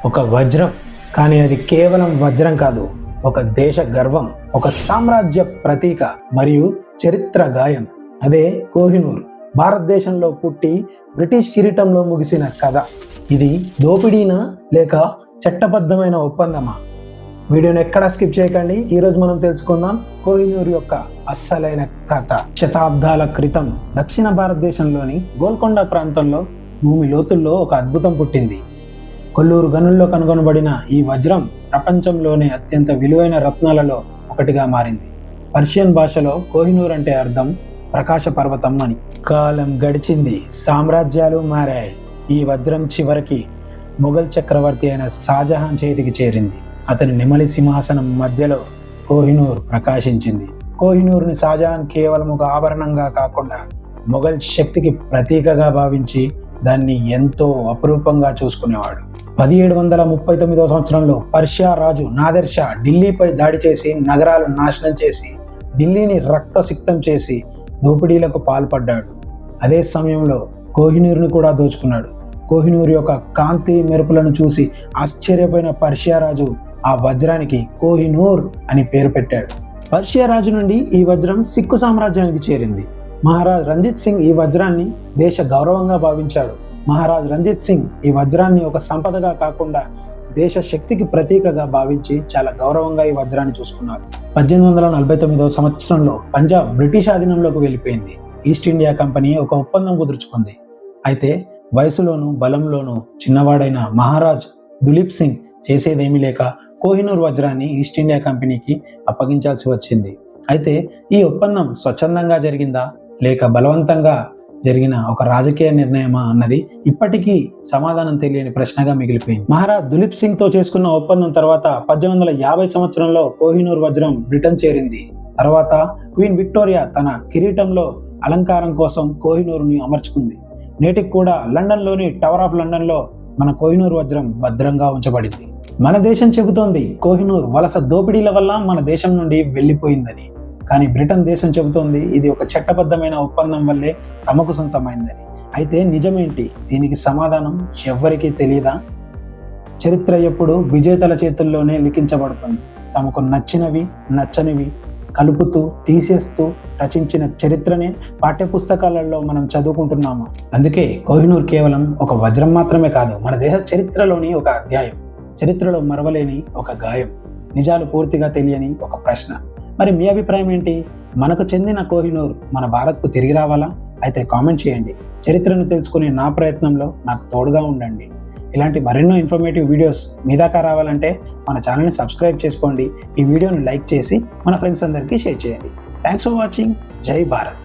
ఒక వజ్రం, కానీ అది కేవలం వజ్రం కాదు, ఒక దేశ గర్వం, ఒక సామ్రాజ్య ప్రతీక మరియు చరిత్ర గాయం. అదే కోహినూర్. భారతదేశంలో పుట్టి బ్రిటిష్ కిరీటంలో ముగిసిన కథ. ఇది దోపిడీనా లేక చట్టబద్ధమైన ఒప్పందమా? వీడియోని ఎక్కడా స్కిప్ చేయకండి. ఈరోజు మనం తెలుసుకుందాం కోహినూర్ యొక్క అస్సలైన కథ. శతాబ్దాల క్రితం దక్షిణ భారతదేశంలోని గోల్కొండ ప్రాంతంలో భూమి లోతుల్లో ఒక అద్భుతం పుట్టింది. కొల్లూరు గనుల్లో కనుగొనబడిన ఈ వజ్రం ప్రపంచంలోనే అత్యంత విలువైన రత్నాలలో ఒకటిగా మారింది. పర్షియన్ భాషలో కోహినూర్ అంటే అర్థం ప్రకాశ పర్వతం అని. కాలం గడిచింది, సామ్రాజ్యాలు మారాయి. ఈ వజ్రం చివరికి మొఘల్ చక్రవర్తి అయిన షాజహాన్ చేతికి చేరింది. అతని నెమలి సింహాసనం మధ్యలో కోహినూర్ ప్రకాశించింది. కోహినూర్ని షాజహాన్ కేవలం ఒక ఆభరణంగా కాకుండా మొఘల్ శక్తికి ప్రతీకగా భావించి దాన్ని ఎంతో అపురూపంగా చూసుకునేవాడు. 1739వ సంవత్సరంలో పర్షియా రాజు నాదెర్ షా ఢిల్లీపై దాడి చేసి నగరాలు నాశనం చేసి ఢిల్లీని రక్తసిక్తం చేసి దోపిడీలకు పాల్పడ్డాడు. అదే సమయంలో కోహినూర్ని కూడా దోచుకున్నాడు. కోహినూర్ యొక్క కాంతి మెరుపులను చూసి ఆశ్చర్యపోయిన పర్షియా రాజు ఆ వజ్రానికి కోహినూర్ అని పేరు పెట్టాడు. పర్షియా రాజు నుండి ఈ వజ్రం సిక్కు సామ్రాజ్యానికి చేరింది. మహారాజ్ రంజిత్ సింగ్ ఈ వజ్రాన్ని దేశ గౌరవంగా భావించాడు. మహారాజ్ రంజిత్ సింగ్ ఈ వజ్రాన్ని ఒక సంపదగా కాకుండా దేశ శక్తికి ప్రతీకగా భావించి చాలా గౌరవంగా ఈ వజ్రాన్ని చూసుకున్నారు. 1849వ సంవత్సరంలో పంజాబ్ బ్రిటిష్ ఆధీనంలోకి వెళ్ళిపోయింది. ఈస్ట్ ఇండియా కంపెనీ ఒక ఒప్పందం కుదుర్చుకుంది. అయితే వయసులోనూ బలంలోనూ చిన్నవాడైన మహారాజ్ దులీప్ సింగ్ చేసేదేమీ లేక కోహినూర్ వజ్రాన్ని ఈస్ట్ ఇండియా కంపెనీకి అప్పగించాల్సి వచ్చింది. అయితే ఈ ఒప్పందం స్వచ్ఛందంగా జరిగిందా లేక బలవంతంగా జరిగిన ఒక రాజకీయ నిర్ణయమా అన్నది ఇప్పటికీ సమాధానం తెలియని ప్రశ్నగా మిగిలిపోయింది. మహారాజ్ దులీప్ సింగ్ తో చేసుకున్న ఒప్పందం తర్వాత 1850 సంవత్సరంలో కోహినూర్ వజ్రం బ్రిటన్ చేరింది. తర్వాత క్వీన్ విక్టోరియా తన కిరీటంలో అలంకారం కోసం కోహినూర్ని అమర్చుకుంది. నేటికి కూడా లండన్లోని టవర్ ఆఫ్ లండన్లో మన కోహినూర్ వజ్రం భద్రంగా ఉంచబడింది. మన దేశం చెబుతోంది కోహినూర్ వలస దోపిడీల వల్ల మన దేశం నుండి వెళ్ళిపోయిందని. కానీ బ్రిటన్ దేశం చెబుతోంది ఇది ఒక చట్టబద్ధమైన ఒప్పందం వల్లే తమకు సొంతమైందని. అయితే నిజమేంటి? దీనికి సమాధానం ఎవ్వరికీ తెలియదా? చరిత్ర ఎప్పుడు విజేతల చేతుల్లోనే లిఖించబడుతుంది. తమకు నచ్చినవి నచ్చనివి కలుపుతూ తీసేస్తూ రచించిన చరిత్రనే పాఠ్యపుస్తకాలలో మనం చదువుకుంటున్నాము. అందుకే కోహినూర్ కేవలం ఒక వజ్రం మాత్రమే కాదు, మన దేశ చరిత్రలోని ఒక అధ్యాయం, చరిత్రలో మరవలేని ఒక గాయం, నిజాలు పూర్తిగా తెలియని ఒక ప్రశ్న. మరి మీ అభిప్రాయం ఏంటి? మనకు చెందిన కోహినూర్ మన భారత్కు తిరిగి రావాలా? అయితే కామెంట్ చేయండి. చరిత్రను తెలుసుకునే నా ప్రయత్నంలో నాకు తోడుగా ఉండండి. ఇలాంటి మరెన్నో ఇన్ఫర్మేటివ్ వీడియోస్ మీ దాకా రావాలంటే మన ఛానల్ని సబ్స్క్రైబ్ చేసుకోండి. ఈ వీడియోని లైక్ చేసి మన ఫ్రెండ్స్ అందరికీ షేర్ చేయండి. Thanks for watching. జై భారత్.